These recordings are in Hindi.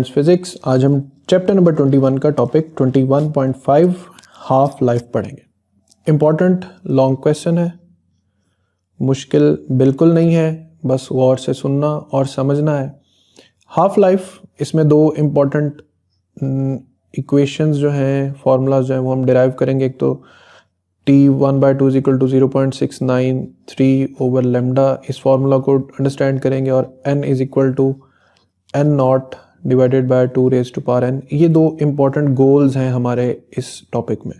फिजिक्स। आज हम चैप्टर नंबर 21 का टॉपिक 21.5 हाफ लाइफ पढ़ेंगे। इम्पॉर्टेंट लॉन्ग क्वेश्चन है, मुश्किल बिल्कुल नहीं है, बस गौर से सुनना और समझना है। हाफ लाइफ, इसमें दो इम्पॉर्टेंट इक्वेशंस जो हैं, फार्मूलाज जो हैं, वो हम डिराइव करेंगे। एक तो T1/2 इज इक्वल टू 0.693/λ, इस फार्मूला को अंडरस्टैंड करेंगे, और n is equal to n0 divided by 2⁻n। ये दो इंपॉर्टेंट गोल्स हैं हमारे इस टॉपिक में।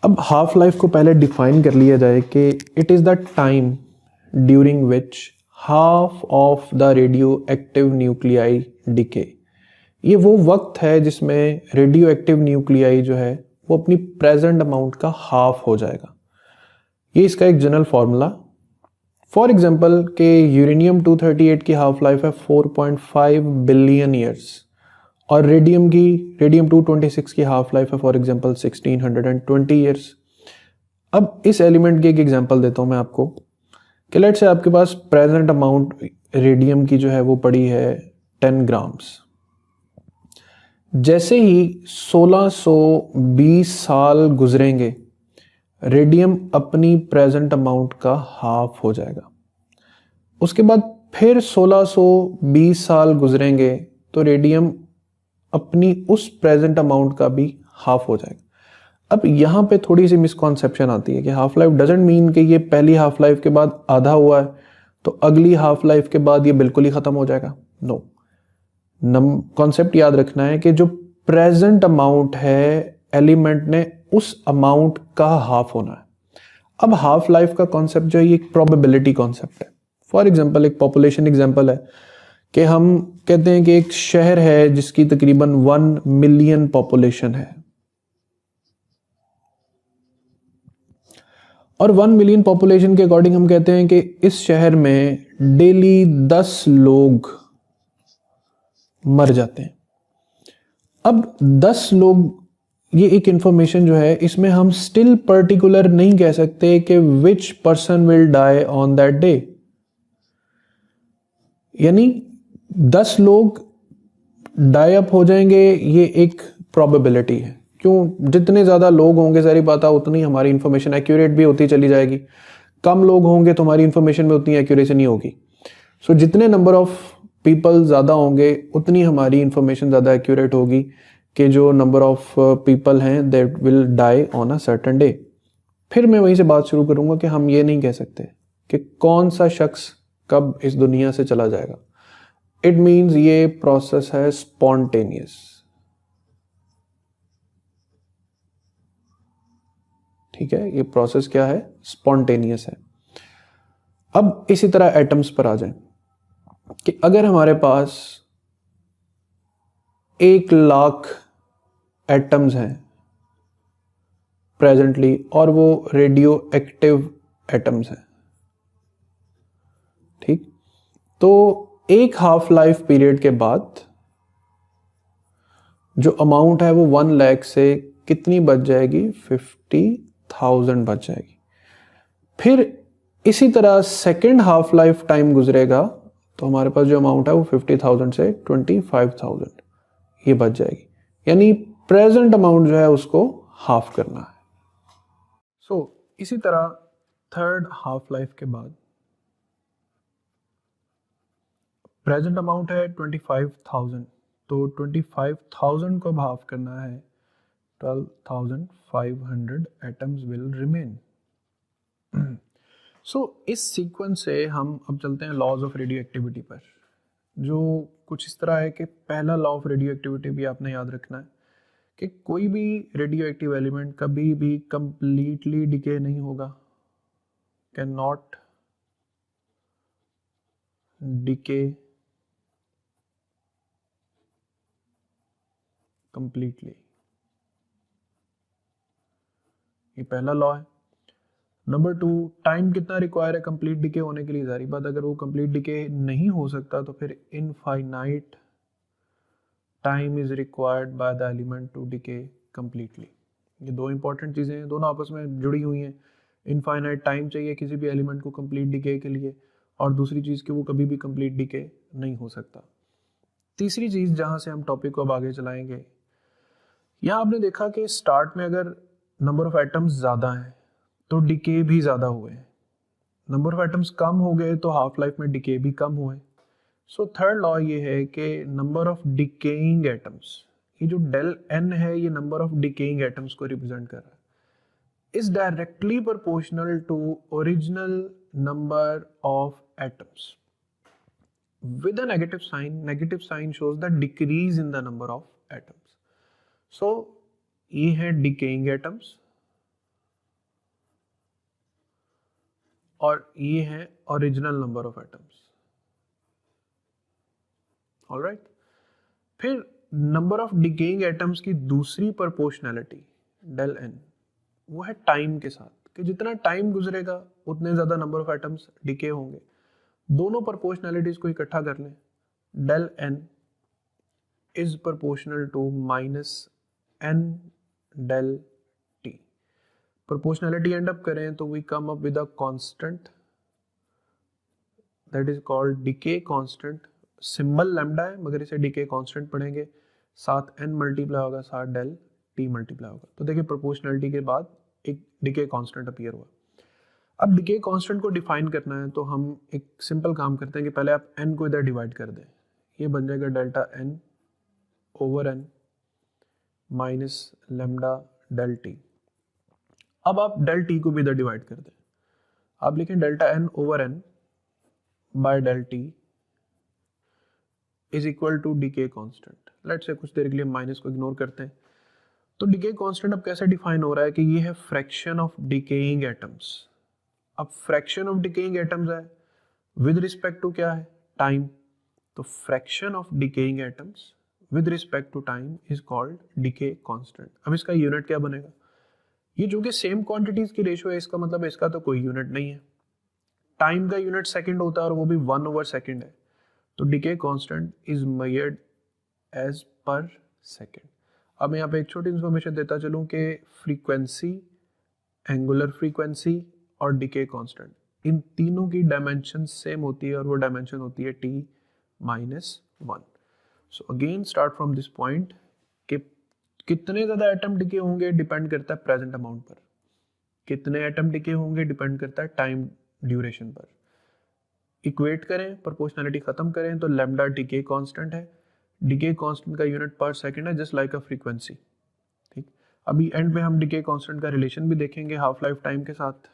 अब हाफ लाइफ को पहले डिफाइन कर लिया जाए कि it is the time during which half of the radio active nuclei decay. ये वो वक्त है जिसमें रेडियो एक्टिव न्यूक्लियाई जो है वो अपनी प्रेजेंट अमाउंट का हाफ हो जाएगा। ये इसका एक जनरल फॉर्मूला। फॉर एग्जाम्पल के यूरेनियम 238 की हाफ लाइफ है 4.5 बिलियन ईयर्स, और रेडियम 226 की हाफ लाइफ है फॉर एग्जाम्पल 1620 ईयर्स। अब इस एलिमेंट की एक एग्जांपल देता हूं मैं आपको कि लेट्स से आपके पास प्रेजेंट अमाउंट रेडियम की जो है वो पड़ी है 10 ग्राम्स। जैसे ही 1620 साल गुजरेंगे, रेडियम अपनी प्रेजेंट अमाउंट का हाफ हो जाएगा। उसके बाद फिर 1620 साल गुजरेंगे तो रेडियम अपनी उस प्रेजेंट अमाउंट का भी हाफ हो जाएगा। अब यहाँ पे थोड़ी सी मिसकॉन्सेप्शन आती है कि हाफ लाइफ डजंट मीन कि ये पहली हाफ लाइफ के बाद आधा हुआ है तो अगली हाफ लाइफ के बाद ये बिल्कुल ही खत्म हो जाएगा। नो, कॉन्सेप्ट याद रखना है कि जो प्रेजेंट अमाउंट है एलिमेंट ने उस अमाउंट का हाफ होना है। अब हाफ लाइफ का कॉन्सेप्ट जो है ये एक प्रोबेबिलिटी कॉन्सेप्ट है। फॉर एग्जाम्पल एक पॉपुलेशन एग्जाम्पल है कि हम कहते हैं कि एक शहर है जिसकी तकरीबन 1 मिलियन पॉपुलेशन है, और 1 मिलियन पॉपुलेशन के अकॉर्डिंग हम कहते हैं कि इस शहर में डेली 10 लोग मर जाते हैं। अब 10 लोग, ये एक इंफॉर्मेशन जो है इसमें हम स्टिल पर्टिकुलर नहीं कह सकते कि which person will die on that day. यानी 10 लोग डाई अप हो जाएंगे, ये एक प्रोबेबिलिटी है। क्यों? जितने ज्यादा लोग होंगे सारी बात है उतनी हमारी इंफॉर्मेशन एक्यूरेट भी होती चली जाएगी। कम लोग होंगे तो हमारी इंफॉर्मेशन में उतनी एक्यूरेसी नहीं होगी। सो जितने नंबर ऑफ पीपल ज्यादा होंगे उतनी हमारी इंफॉर्मेशन ज्यादा एक्यूरेट होगी कि जो नंबर ऑफ पीपल हैं that will die on a certain day. फिर मैं वहीं से बात शुरू करूंगा कि हम ये नहीं कह सकते कि कौन सा शख्स कब इस दुनिया से चला जाएगा। इट मीन्स ये प्रोसेस है स्पॉन्टेनियस। ठीक है, ये प्रोसेस क्या है? स्पॉन्टेनियस है। अब इसी तरह एटम्स पर आ जाएं कि अगर हमारे पास 1,00,000 एटम्स हैं प्रेजेंटली और वो रेडियो एक्टिव एटम्स हैं, ठीक, तो एक हाफ लाइफ पीरियड के बाद जो अमाउंट है वो 1 लाख से कितनी बच जाएगी? 50,000 बच जाएगी। फिर इसी तरह सेकेंड हाफ लाइफ टाइम गुजरेगा तो हमारे पास जो अमाउंट है वो 50,000 से 25,000 ये बच जाएगी। यानी प्रेजेंट अमाउंट जो है उसको हाफ करना है। सो इसी तरह थर्ड हाफ लाइफ के बाद प्रेजेंट अमाउंट है 25,000, तो 25,000 को हाफ करना है 12,500 एटम्स विल रिमेन। सो इस सीक्वेंस से हम अब चलते हैं लॉज ऑफ रेडियो एक्टिविटी पर, जो कुछ इस तरह है कि पहला लॉ ऑफ रेडियो एक्टिविटी भी आपने याद रखना है कि कोई भी रेडियो एक्टिव एलिमेंट कभी भी कंप्लीटली डिके नहीं होगा, कैन नॉट डिके कंप्लीटली। ये पहला लॉ है। नंबर 2, टाइम कितना रिक्वायर है कंप्लीट डिके होने के लिए? सारी बात, अगर वो कंप्लीट डिके नहीं हो सकता तो फिर infinite time is required by the element to decay completely. ये दो इंपॉर्टेंट चीजें हैं, दोनों आपस में जुड़ी हुई हैं। इनफाइनाइट टाइम चाहिए किसी भी एलिमेंट को कंप्लीट डिके के लिए, और दूसरी चीज कि वो कभी भी कंप्लीट डिके नहीं हो सकता। तीसरी चीज जहां से हम टॉपिक को अब आगे चलाएंगे, यहां आपने देखा कि स्टार्ट में अगर नंबर ऑफ एटम्स ज्यादा है तो डिके भी ज्यादा हुए, नंबर ऑफ एटम्स कम हो गए तो हाफ लाइफ में डिके भी कम हुए। सो थर्ड लॉ ये है कि नंबर ऑफ डिकेइंग एटम्स, ये जो डेल एन है ये नंबर ऑफ डिकेइंग एटम्स को रिप्रेजेंट कर रहा है, is directly proportional to original number of atoms. With a negative sign shows the decrease in the number of atoms. So ये है decaying atoms और ये है original number of atoms. Alright? फिर number of decaying atoms की दूसरी proportionality del n वो है टाइम के साथ, कि जितना टाइम गुजरेगा उतने ज्यादा नंबर ऑफ एटम्स डिके होंगे। दोनों प्रोपोर्शनैलिटीज को इकट्ठा कर लें, del n is proportional to minus n del t. Proportionality end up करें तो we come up with a constant that is called decay constant. Symbol lambda है मगर इसे डिके कांस्टेंट पढ़ेंगे, साथ एन मल्टीप्लाई होगा साथ डेल टी मल्टीप्लाई होगा। तो देखिए प्रोपोर्शनैलिटी के बाद एक डिके कांस्टेंट अपीयर हुआ। अब डिके कांस्टेंट को डिफाइन करना है तो हम एक सिंपल काम करते हैं कि पहले आप n को इधर डिवाइड कर दें, ये बन जाएगा delta n over n minus lambda del t. अब आप डेल टी को भी इधर डिवाइड कर दें, आप लिखें delta n over n by del t is equal to decay constant. Let's say कुछ देर के लिए माइनस को इग्नोर करते हैं। तो डिके कांस्टेंट अब कैसे डिफाइन हो रहा है कि ये है फ्रैक्शन ऑफ डिकेइंग एटम्स। अब फ्रैक्शन ऑफ डिकेइंग एटम्स है विद रिस्पेक्ट टू क्या है, टाइम। तो fraction of decaying atoms with respect to time is called decay constant. अब इसका यूनिट क्या बनेगा, ये जो कि सेम क्वांटिटीज की रेशियो है, इसका मतलब इसका तो कोई यूनिट नहीं है। टाइम का यूनिट सेकंड होता है और वो भी 1 ओवर सेकंड है। तो decay constant is measured as per second. अब मैं यहाँ पे एक छोटी इन्फॉर्मेशन देता चलूँ कि फ्रीक्वेंसी, एंगुलर फ्रीक्वेंसी और डिके कांस्टेंट, इन तीनों की डायमेंशन सेम होती है और वो डायमेंशन होती है t minus 1। So again start from this point कि कितने ज़्यादा एटम डिके होंगे डिपेंड करता है प्रेजेंट अमाउंट पर, कितने एटम डिके होंगे डिपेंड करता है टाइम ड्यूरेशन पर। इक्वेट करें, प्रोपोर्शनैलिटी खत्म करें तो लैम्डा डिके कांस्टेंट है, डिके कांस्टेंट का यूनिट पर सेकंड है जस्ट लाइक अ फ्रीक्वेंसी। ठीक, अभी एंड में हम डिके कांस्टेंट का रिलेशन भी देखेंगे हाफ लाइफ टाइम के साथ।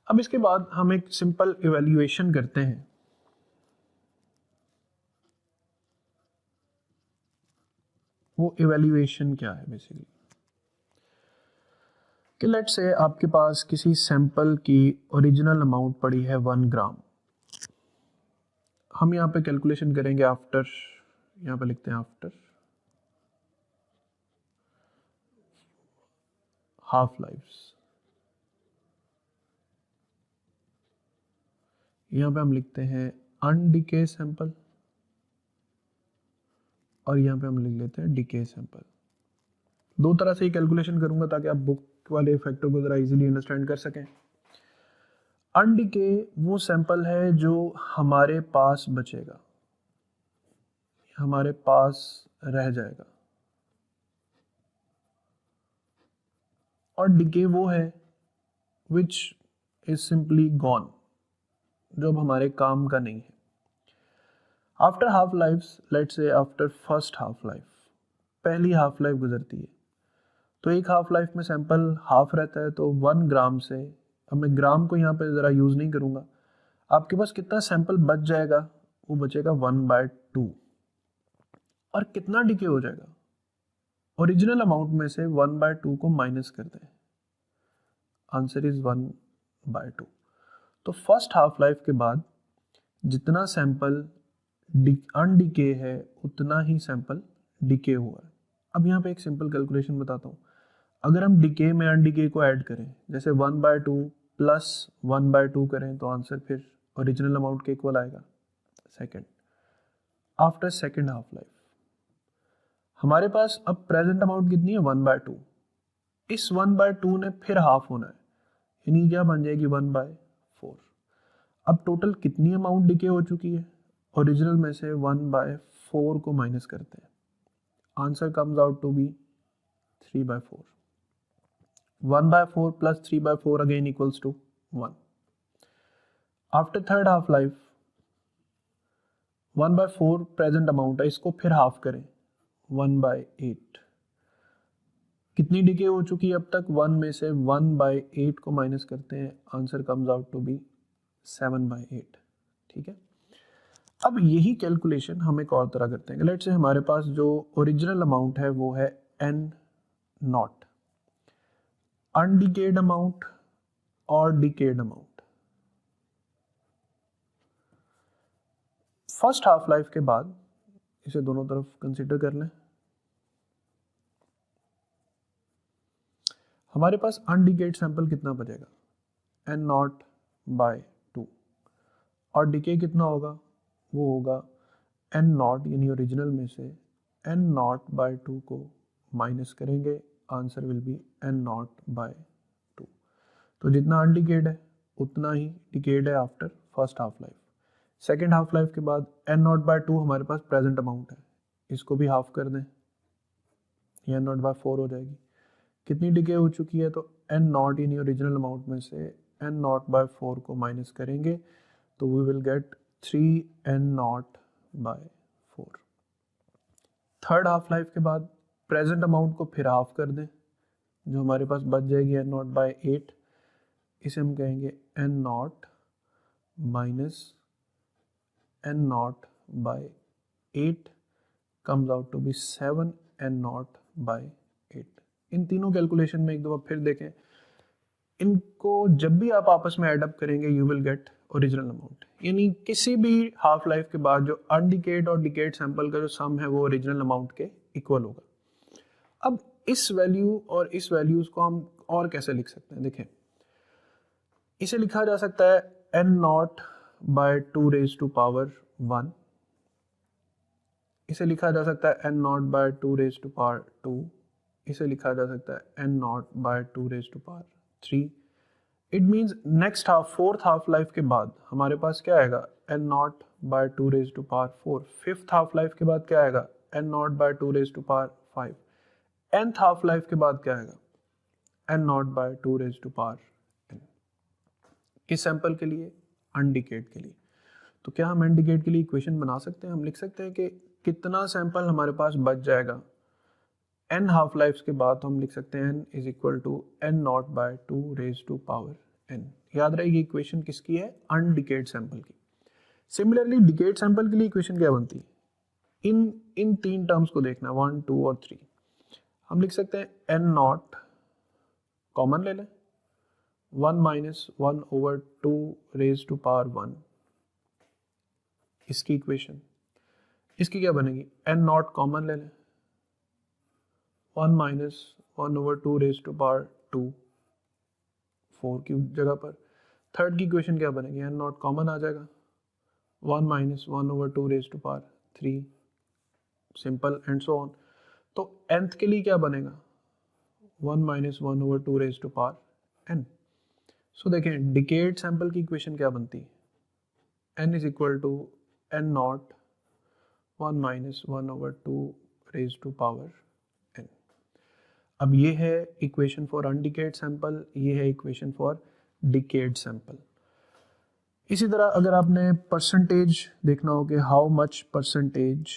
अब इसके बाद हम एक सिंपल इवैल्यूएशन करते हैं। वो इवैल्यूएशन क्या है बेसिकली कि लेट्स से आपके पास किसी सैंपल की ओरिजिनल अमाउंट पड़ी है 1 ग्राम। हम यहाँ पे कैलकुलेशन करेंगे आफ्टर, यहाँ पे लिखते हैं आफ्टर हाफ लाइफ्स। यहाँ पे हम लिखते हैं अनडिके सैंपल और यहाँ पे हम लिख लेते हैं डिके सैंपल। दो तरह से ही कैलकुलेशन करूंगा ताकि आप बुक वाले फैक्टर को जरा इजीली अंडरस्टैंड कर सकें। अनडिके वो सैंपल है जो हमारे पास बचेगा, हमारे पास रह जाएगा, और डिके वो है विच इज सिंपली गॉन, जो अब हमारे काम का नहीं है। After half life, let's say after first half life, पहली हाफ लाइफ गुजरती है तो एक हाफ लाइफ में सैंपल हाफ रहता है, तो 1 ग्राम से, अब मैं ग्राम को यहाँ पे ज़रा यूज़ नहीं करूँगा, आपके पास कितना सैंपल बच जाएगा, वो बचेगा 1/2। और कितना डिके हो जाएगा, ओरिजिनल अमाउंट में से 1/2 को माइनस कर दें, आंसर इज 1/2। तो फर्स्ट हाफ लाइफ के बाद जितना सैंपल अनडिके है उतना ही सैंपल डिके हुआ है। अब यहाँ पे एक सिंपल कैलकुलेशन बताता हूँ, अगर हम डिके में अनडिके को ऐड करें, जैसे 1/2 प्लस 1/2 करें तो आंसर फिर ओरिजिनल अमाउंट के इक्वल आएगा second. After second half life हमारे पास अब प्रेजेंट अमाउंट कितनी है 1/2, इस 1/2 ने फिर हाफ होना है, यानी क्या बन जाएगी 1/4। अब टोटल कितनी अमाउंट डिके हो चुकी है, ओरिजिनल में से 1/4 को माइनस करते हैं, answer comes out to be 3/4. 1/4 plus 3/4 again equals to 1. After third half life 1/4 present amount है, इसको फिर हाफ करें 1/8. कितनी डिके हो चुकी है अब तक? 1 में से 1/8 को माइनस करते हैं, answer comes out to be 7/8. ठीक है, अब यही कैलकुलेशन हम एक और तरह करते हैं. लेट्स से हमारे पास जो ओरिजिनल अमाउंट है वो है n0, अनडिकेड अमाउंट और decade amount. First half life के बाद इसे दोनों तरफ कंसीडर कर लें. हमारे पास अनडिकेड सैंपल कितना बचेगा? n0/2. और डिके कितना होगा? वो होगा n0 यानी ओरिजिनल में से n0/2 को माइनस करेंगे, आंसर विल बी n0/2. तो जितना अनडिकेड है उतना ही डिकेड है after first half life. Second half life के बाद n0/2 हमारे पास प्रेजेंट अमाउंट है, इसको भी हाफ कर दें, ये n0/4 हो जाएगी. कितनी डिके हो चुकी है? तो n0 यानी ओरिजिनल अमाउंट में से n0/4 को माइनस करेंगे तो we will get 3n0/4. Third half life के बाद प्रेजेंट अमाउंट को फिर हाफ कर दें, जो हमारे पास बच जाएगी n0/8. इसे हम कहेंगे n0 minus n0/8 comes out to be 7n0/8. इन तीनों कैलकुलेशन में एक दो बार फिर देखें, इनको जब भी आप आपस में एडअप करेंगे you will get original amount. यानी किसी भी हाफ लाइफ के बाद जो अनडिकेड और डिकेड सैंपल का जो सम है वो ओरिजिनल अमाउंट के इक्वल होगा. अब इस वैल्यू और इस वैल्यूज को हम और कैसे लिख सकते हैं? देखें, इसे लिखा जा सकता है n0/2 raised to power 1. इसे लिखा जा सकता है n0/2 raised to power 2. इसे लिखा जा सकता है n0/2 raised to power 3. It means next half, fourth half life के बाद हमारे पास क्या आएगा? n0/2 raised to power 4. Fifth half life के बाद क्या आएगा? n0/2 raised to power 5. nth half life के बाद क्या आएगा? n0/2 raised to power n. किस सैंपल के लिए? अनडिकेड के लिए. तो क्या हम अनडिकेड के लिए इक्वेशन बना सकते हैं? हम लिख सकते हैं कि कितना सैंपल हमारे पास बच जाएगा n हाफ लाइफ के बाद. हम लिख सकते हैं n is equal to n0/2 raised to power n. याद रहेगी इक्वेशन किसकी है? अनडिकेड सैंपल की. सिमिलरली डिकेड सैंपल के लिए इक्वेशन क्या बनती है? इन तीन टर्म्स को देखना, 1, 2 और 3. हम लिख सकते हैं n0 कॉमन ले लें, 1 माइनस 1/2 raised to power 1. इसकी इक्वेशन, इसकी क्या बनेगी? n0 कॉमन ले लें, 1 माइनस 1/2 raised to power 2, 4 की जगह पर. थर्ड की इक्वेशन क्या बनेगी? n0 कॉमन आ जाएगा, 1 minus 1/2 raised to power 3, simple and so on. तो nth के लिए क्या बनेगा? 1 minus 1/2 raised to power n. So देखें डिकेड सैंपल की इक्वेशन क्या बनती है? n is equal to n0 1 minus 1/2 raised to power n. अब ये है इक्वेशन फॉर अनडिकेड सैंपल, ये है इक्वेशन फॉर डिकेड सैंपल. इसी तरह अगर आपने परसेंटेज देखना हो कि how much percentage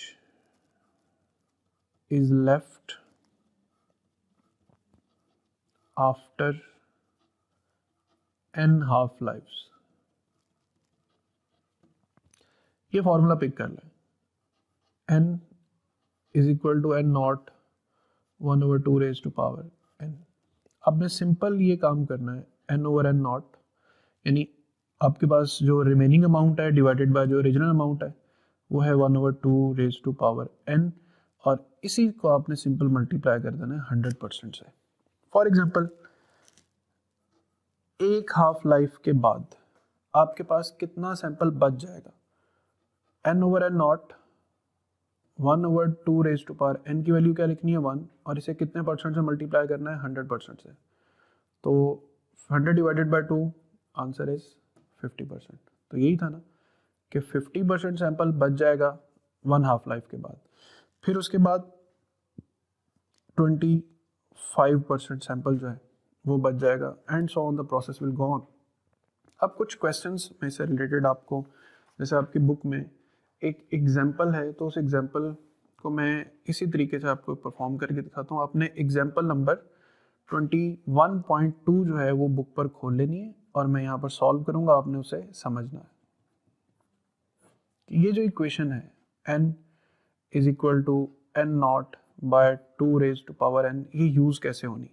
is left after n half lifes, ये फॉर्मूला पिक कर लें. n is equal to n0 1/2 raised to power n. आपने सिंपल ये काम करना है, n/n0 यानी आपके पास जो रिमेनिंग अमाउंट है डिवाइडेड बाय जो ओरिजिनल अमाउंट है वो है 1/2 raised to power n, और इसी को आपने सिंपल मल्टीप्लाई कर देना है 100% से. फॉर एग्जांपल एक हाफ लाइफ के बाद आपके पास कितना सैंपल बच जाएगा? n/n0 1/2 raised to power n की वैल्यू क्या लिखनी है? 1, और इसे कितने परसेंट से मल्टीप्लाई करना है? 100% से. तो 100 डिवाइडेड बाय 2, आंसर इज 50%. तो यही था ना कि 50% सैंपल बच जाएगा 1 हाफ लाइफ के बाद, फिर उसके बाद 25% सैंपल जो है वो बच जाएगा, and so on the process will go on. अब कुछ क्वेश्चंस में से रिलेटेड आपको, जैसे आपकी बुक में एक एग्जाम्पल है, तो उस एग्जाम्पल को मैं इसी तरीके से आपको परफॉर्म करके दिखाता हूँ। आपने एग्जाम्पल नंबर 21.2 जो है वो बुक पर खोल लेनी है, और मैं यहाँ पर सॉल्व करूँगा, आपने उसे समझना है। ये जो इक्वेशन है n is equal to n naught by 2 raise to power n, ये यूज कैसे होनी।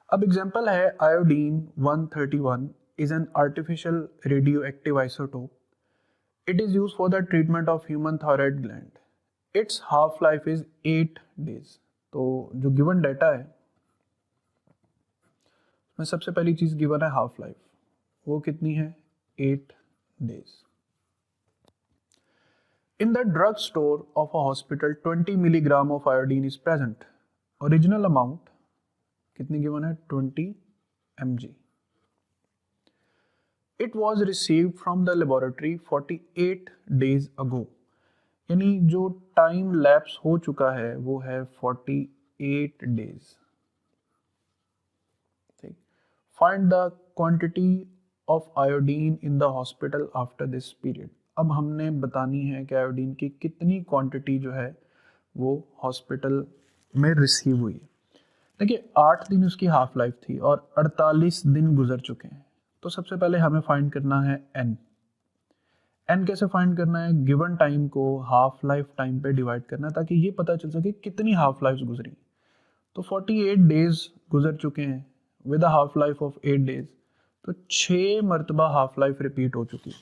अब एग्जांपल है iodine 131 is an artificial radioactive isotope, it is use for the treatment of human thyroid gland, its half life is 8 days. तो जो गिवन डाटा है उसमें सबसे पहली चीज गिवन है हाफ लाइफ, वो कितनी है 8 days. In the drug store of a hospital 20 milligram of iodine is present. Original amount कितनी given है 20 mg. It was received from the laboratory 48 days ago. यानी जो टाइम लैप्स हो चुका है वो है 48 डेज। ठीक, find the quantity of iodine in the hospital after this period. अब हमने बतानी है कि आयोडीन की कितनी क्वांटिटी जो है वो हॉस्पिटल में रिसीव हुई है। देखिए 8 दिन उसकी हाफ लाइफ थी और 48 दिन गुजर चुके हैं, तो सबसे पहले हमें फाइंड करना है n। n कैसे फाइंड करना है, गिवन टाइम को हाफ लाइफ टाइम पे डिवाइड करना है ताकि ये पता चल सके कितनी हाफ लाइफ गुजरी। तो 48 डेज गुजर चुके हैं with half life of 8 days, तो 6 मरतबा हाफ लाइफ रिपीट हो चुकी है,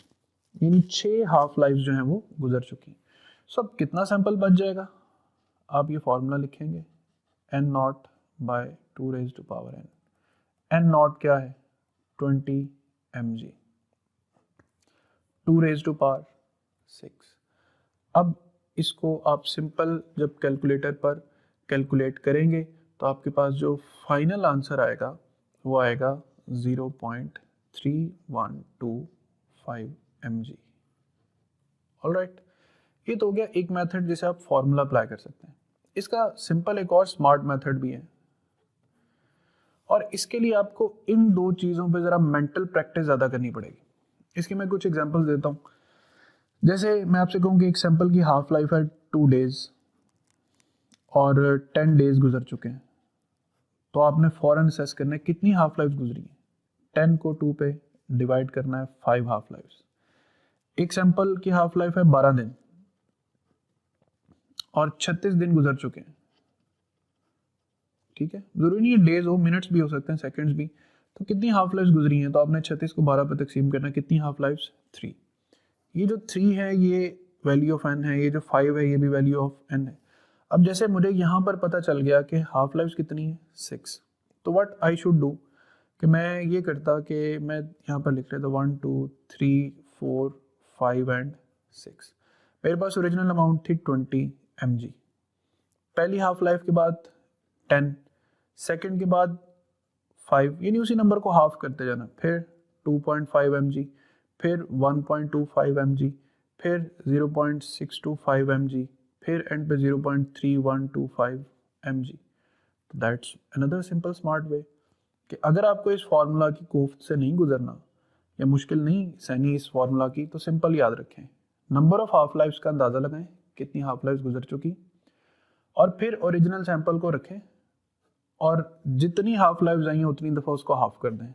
यानी 6 हाफ लाइफ जो हैं वो गुजर चुकी। सो अब कितना सैंपल बच जाएगा, आप ये फॉर्मूला लिखेंगे n naught by 2 raise to power n। n naught क्या है 20 mg, 2 रेज टू पावर 6। अब इसको आप सिंपल जब कैलकुलेटर पर कैलकुलेट करेंगे तो आपके पास जो फाइनल आंसर आएगा वो आएगा 0.3125 mg। ऑलराइट, ये तो हो गया एक मेथड जिसे आप फॉर्मूला अप्लाई कर सकते हैं। इसका सिंपल एक और स्मार्ट मेथड भी है, और इसके लिए आपको इन दो चीज़ों पे ज़रा मेंटल प्रैक्टिस ज़्यादा करनी पड़ेगी। इसके मैं कुछ एग्जांपल्स देता हूँ। जैसे मैं आपसे कहूँ कि एक सैंपल की हाफ लाइफ है 2 डेज और 10 डेज गुजर चुके हैं, तो आपने फौरन असेस करना है कितनी हाफ लाइफ गुजरी है। 10 को 2 पे डिवाइड करना है 5 हाफ लाइफ। एक सैंपल की हाफ लाइफ है 12 दिन और 36 दिन गुजर चुके हैं। ठीक है, जरूरी नहीं है डेज हो, मिनट्स भी हो सकते हैं, सेकंड्स भी। तो कितनी हाफ लाइफ गुजरी हैं, तो आपने 36 को 12 पे तकसीम करना है, कितनी हाफ लाइफ 3। ये जो 3 है ये वैल्यू ऑफ n है, ये जो 5 है ये भी वैल्यू ऑफ n है। अब जैसे मुझे यहाँ पर पता चल गया कि हाफ लाइफ कितनी है 6, तो व्हाट आई शुड डू कि मैं ये करता कि मैं यहाँ पर लिख लेता 1 2 3 4 5 एंड 6। मेरे पास ओरिजिनल अमाउंट थी 20 mg। पहली हाफ लाइफ के बाद 10, सेकंड के बाद 5, यानी उसी नंबर को हाफ करते जाना, फिर 2.5 mg, फिर 1.25 mg, फिर 0.625 mg, फिर एंड पे 0.3125 mg। That's another simple smart way कि अगर आपको इस फार्मूला की कोफ्त से नहीं गुजरना या मुश्किल नहीं सहनी इस फार्मूला की, तो सिंपल याद रखें, नंबर ऑफ हाफ लाइफ्स का अंदाज़ा लगाएं कितनी हाफ लाइफ गुजर चुकी, और फिर ओरिजिनल सैंपल को रखें और जितनी हाफ लाइफ आई हैं उतनी दफ़ा उसको हाफ कर दें।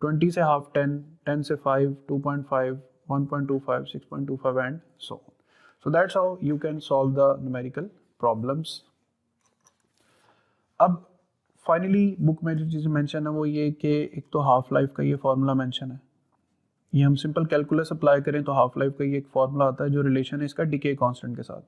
20 से हाफ 10, 10 से 5, 2.5, 1.25, 6.25 and so on. So that's how you can solve the numerical problems. अब फाइनली बुक में जो चीज़ मेंशन है वो ये कि एक तो हाफ लाइफ का ये फार्मूला मेंशन है, ये हम सिंपल कैलकुलस अप्लाई करें तो हाफ लाइफ का ये एक फार्मूला आता है जो रिलेशन है इसका डिके कांस्टेंट के साथ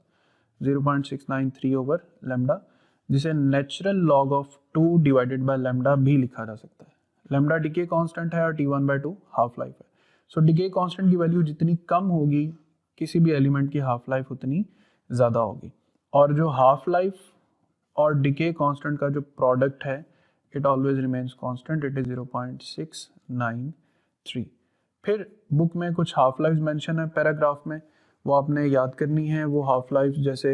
0.693 ओवर लैम्डा, जिसे natural log of 2 divided by lambda भी लिखा जा सकता है। लैम्डा डिके कांस्टेंट है और T1/2 हाफ लाइफ है। सो डिके कांस्टेंट की वैल्यू जितनी कम होगी किसी भी एलिमेंट की हाफ लाइफ उतनी ज़्यादा होगी, और जो हाफ लाइफ और डिके कांस्टेंट का जो प्रोडक्ट है it always remains constant, it is 0.693। फिर बुक में कुछ हाफ लाइफ मेंशन है पैराग्राफ में, वो आपने याद करनी है। वो हाफ लाइफ जैसे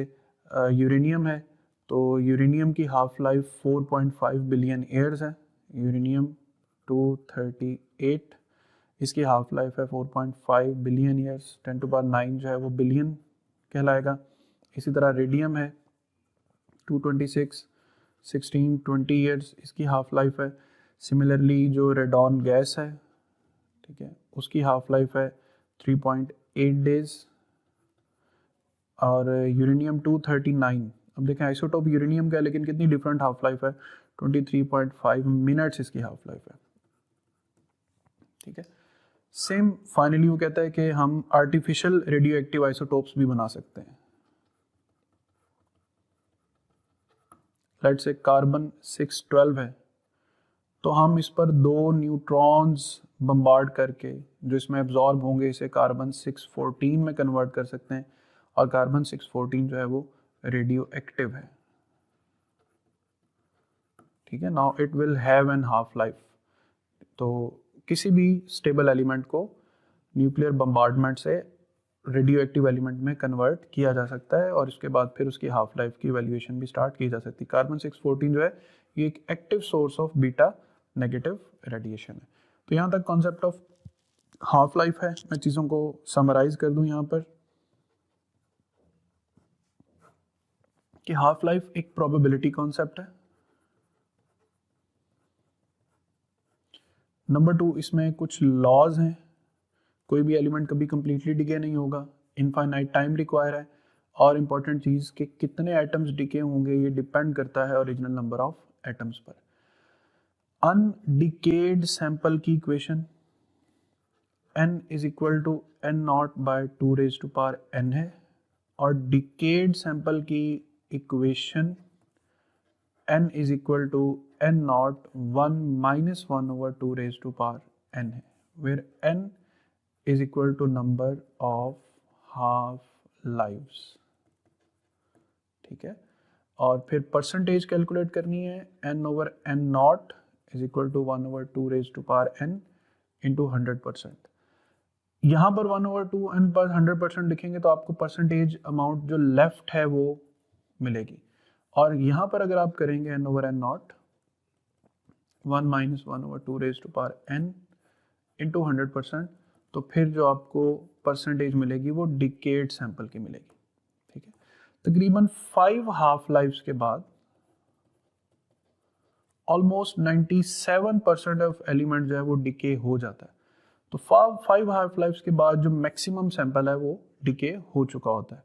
यूरेनियम है तो यूरेनियम की हाफ लाइफ 4.5 बिलियन ईयर्स है। यूरेनियम 238 इसकी हाफ लाइफ है 4.5 बिलियन ईयर्स, 10⁹ जो है वो बिलियन कहलाएगा। इसी तरह रेडियम है 226 16 20 ईयर्स इसकी हाफ लाइफ है। सिमिलरली जो रेडॉन गैस है, ठीक है, उसकी हाफ लाइफ है 3.8 डेज। और यूरेनियम 239, अब देखें आइसोटोप यूरेनियम का है लेकिन कितनी डिफरेंट हाफ लाइफ है, 23.5 मिनट्स इसकी हाफ लाइफ है, ठीक है। सेम फाइनली वो कहता है कि हम आर्टिफिशियल रेडियो एक्टिव आइसोटोप्स भी बना सकते हैं। लेट्स से कार्बन 612 है तो हम इस पर 2 न्यूट्रॉन्स बम्बार्ड करके जो इसमें एब्जॉर्ब होंगे इसे कार्बन 614 में कन्वर्ट कर सकते हैं, और कार्बन 614 जो है वो रेडियो एक्टिव है, ठीक है। Now it will have an half life. तो किसी भी स्टेबल एलिमेंट को न्यूक्लियर बम्बार्डमेंट से रेडियो एक्टिव एलिमेंट में कन्वर्ट किया जा सकता है और उसके बाद फिर उसकी हाफ लाइफ की वैल्यूएशन भी स्टार्ट की जा सकती है। कार्बन 614 जो है ये एक active source of beta negative radiation है। तो यहाँ तक कॉन्सेप्ट ऑफ हाफ लाइफ है। मैं चीज़ों को समराइज कर दूं यहाँ पर कि हाफ लाइफ एक प्रोबेबिलिटी कॉन्सेप्ट है। नंबर 2, इसमें कुछ लॉज हैं, कोई भी एलिमेंट कभी कंप्लीटली डिके नहीं होगा, इनफाइनाइट टाइम रिक्वायर है, और इम्पॉर्टेंट चीज़ कि कितने एटम्स डिके होंगे ये डिपेंड करता है ओरिजिनल नंबर ऑफ एटम्स पर। अनडिकेड सैंपल की equation n is equal to n0/2n है, और डिकेड सैंपल की equation n is equal to n0 1 - 1/2n है, where n is equal to number of half lives, ठीक है। और फिर परसेंटेज कैलकुलेट करनी है, n/n0 is equal to 1/2n into 100%। यहाँ पर 1/2n पर 100% लिखेंगे तो आपको परसेंटेज अमाउंट जो लेफ्ट है वो मिलेगी, और यहाँ पर अगर आप करेंगे n/n0 1 - 1/2n into 100%, तो फिर जो आपको परसेंटेज मिलेगी वो डिकेड सैंपल की मिलेगी, ठीक है। तकरीबन 5 हाफ लाइफ्स के बाद ऑलमोस्ट 97% ऑफ एलिमेंट जो है वो डिके हो जाता है। तो 5 हाफ लाइफ्स के बाद जो मैक्सिमम सैंपल है वो डिके हो चुका होता है।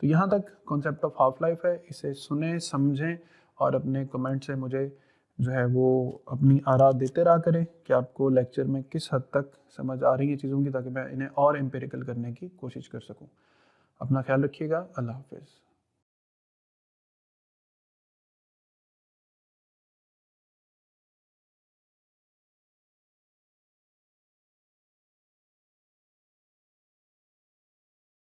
तो यहाँ तक कॉन्सेप्ट ऑफ हाफ लाइफ है। इसे सुने, समझें और अपने कमेंट से मुझे जो है वो अपनी आरा देते रहा करें कि आपको लेक्चर में किस हद तक समझ आ रही है चीज़ों की, ताकि मैं इन्हें और एम्पिरिकल करने की कोशिश कर सकूं। अपना ख्याल रखिएगा। अल्लाह हाफिज़।